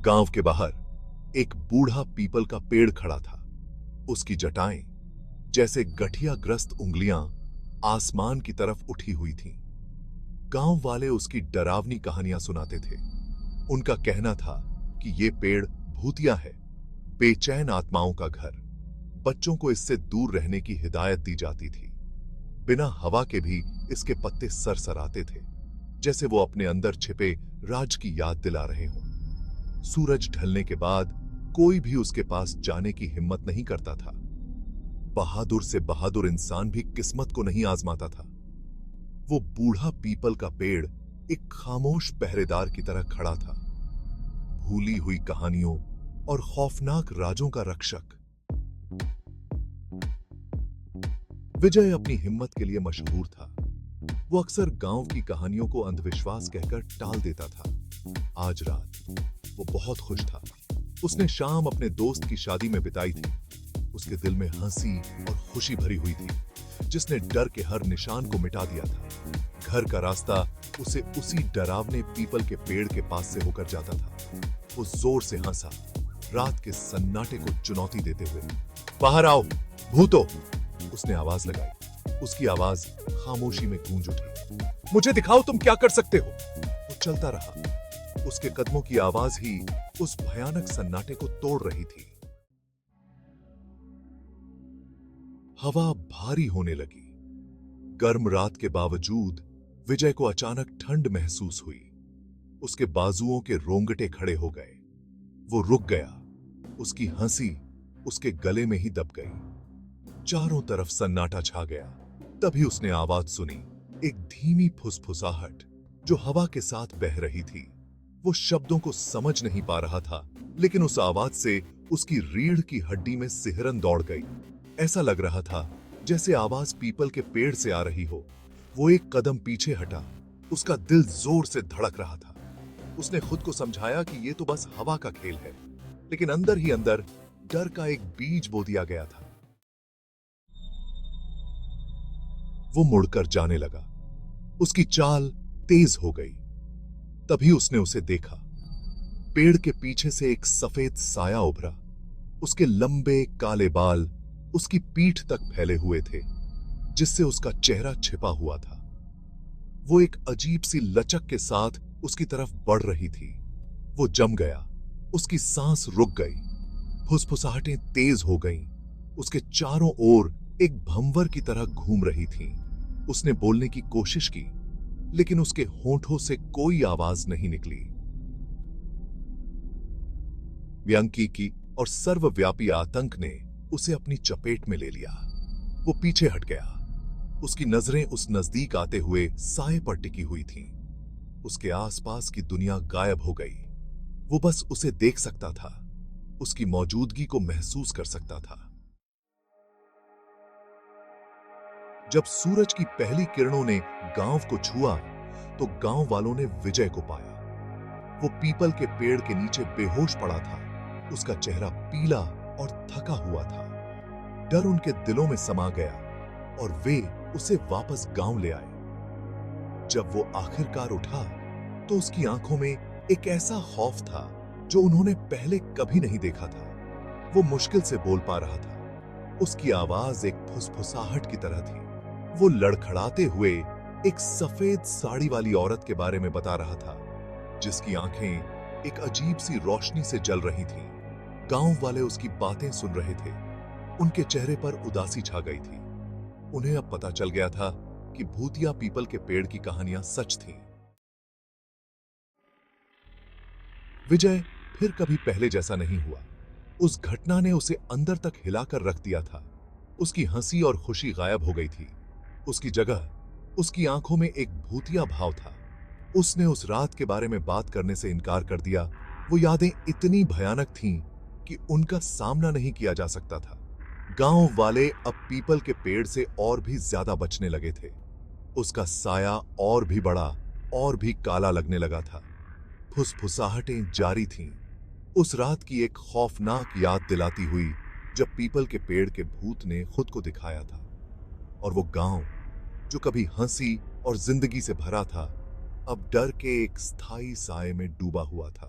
गांव के बाहर एक बूढ़ा पीपल का पेड़ खड़ा था। उसकी जटाएं जैसे गठियाग्रस्त उंगलियां आसमान की तरफ उठी हुई थीं। गांव वाले उसकी डरावनी कहानियां सुनाते थे। उनका कहना था कि ये पेड़ भूतिया है, बेचैन आत्माओं का घर। बच्चों को इससे दूर रहने की हिदायत दी जाती थी। बिना हवा के भी इसके पत्ते सरसराते थे, जैसे वो अपने अंदर छिपे राज की याद दिला रहे हों। सूरज ढलने के बाद कोई भी उसके पास जाने की हिम्मत नहीं करता था। बहादुर से बहादुर इंसान भी किस्मत को नहीं आजमाता था। वो बूढ़ा पीपल का पेड़ एक खामोश पहरेदार की तरह खड़ा था, भूली हुई कहानियों और खौफनाक राजों का रक्षक। विजय अपनी हिम्मत के लिए मशहूर था। वो अक्सर गांव की कहानियों को अंधविश्वास कहकर टाल देता था। आज रात वो बहुत खुश था। उसने शाम अपने दोस्त की शादी में बिताई थी। उसके दिल में हंसी और खुशी भरी हुई थी, जिसने डर के हर निशान को मिटा दिया था। घर का रास्ता उसे उसी डरावने पीपल के पेड़ के पास से होकर जाता था। वो जोर से हंसा, रात के सन्नाटे को चुनौती देते हुए। बाहर आओ भूतो, उसने आवाज लगाई। उसकी आवाज खामोशी में गूंज उठी। मुझे दिखाओ तुम क्या कर सकते हो। वो चलता रहा। उसके कदमों की आवाज ही उस भयानक सन्नाटे को तोड़ रही थी। हवा भारी होने लगी। गर्म रात के बावजूद विजय को अचानक ठंड महसूस हुई। उसके बाजुओं के रोंगटे खड़े हो गए। वो रुक गया। उसकी हंसी उसके गले में ही दब गई। चारों तरफ सन्नाटा छा गया। तभी उसने आवाज सुनी, एक धीमी फुसफुसाहट जो हवा के साथ बह रही थी। वो शब्दों को समझ नहीं पा रहा था, लेकिन उस आवाज से उसकी रीढ़ की हड्डी में सिहरन दौड़ गई। ऐसा लग रहा था जैसे आवाज पीपल के पेड़ से आ रही हो। वो एक कदम पीछे हटा। उसका दिल जोर से धड़क रहा था। उसने खुद को समझाया कि ये तो बस हवा का खेल है, लेकिन अंदर ही अंदर डर का एक बीज बो दिया गया था। वो मुड़कर जाने लगा। उसकी चाल तेज हो गई। तभी उसने उसे देखा। पेड़ के पीछे से एक सफेद साया उभरा। उसके लंबे काले बाल उसकी पीठ तक फैले हुए थे, जिससे उसका चेहरा छिपा हुआ था। वो एक अजीब सी लचक के साथ उसकी तरफ बढ़ रही थी। वो जम गया। उसकी सांस रुक गई। फुसफुसाहटें तेज हो गईं। उसके चारों ओर एक भंवर की तरह घूम रही थीं। उसने बोलने की कोशिश की, लेकिन उसके होंठों से कोई आवाज नहीं निकली। व्यंकी और सर्वव्यापी आतंक ने उसे अपनी चपेट में ले लिया। वो पीछे हट गया। उसकी नजरें उस नजदीक आते हुए साए पर टिकी हुई थीं। उसके आसपास की दुनिया गायब हो गई। वो बस उसे देख सकता था, उसकी मौजूदगी को महसूस कर सकता था। जब सूरज की पहली किरणों ने गांव को छुआ, तो गांव वालों ने विजय को पाया। वो पीपल के पेड़ के नीचे बेहोश पड़ा था। उसका चेहरा पीला और थका हुआ था। डर उनके दिलों में समा गया और वे उसे वापस गांव ले आए। जब वो आखिरकार उठा, तो उसकी आंखों में एक ऐसा खौफ था जो उन्होंने पहले कभी नहीं देखा था। वो मुश्किल से बोल पा रहा था। उसकी आवाज एक फुसफुसाहट की तरह थी। वो लड़खड़ाते हुए एक सफेद साड़ी वाली औरत के बारे में बता रहा था, जिसकी आंखें एक अजीब सी रोशनी से जल रही थीं। गांव वाले उसकी बातें सुन रहे थे। उनके चेहरे पर उदासी छा गई थी। उन्हें अब पता चल गया था कि भूतिया पीपल के पेड़ की कहानियां सच थीं। विजय फिर कभी पहले जैसा नहीं हुआ। उस घटना ने उसे अंदर तक हिलाकर रख दिया था। उसकी हंसी और खुशी गायब हो गई थी। उसकी जगह उसकी आंखों में एक भूतिया भाव था। उसने उस रात के बारे में बात करने से इनकार कर दिया। वो यादें इतनी भयानक थीं कि उनका सामना नहीं किया जा सकता था। गांव वाले अब पीपल के पेड़ से और भी ज्यादा बचने लगे थे। उसका साया और भी बड़ा और भी काला लगने लगा था। फुसफुसाहटें जारी थीं। उस रात की एक खौफनाक याद दिलाती हुई, जब पीपल के पेड़ के भूत ने खुद को दिखाया था। और वो गांव जो कभी हंसी और जिंदगी से भरा था, अब डर के एक स्थायी साए में डूबा हुआ था।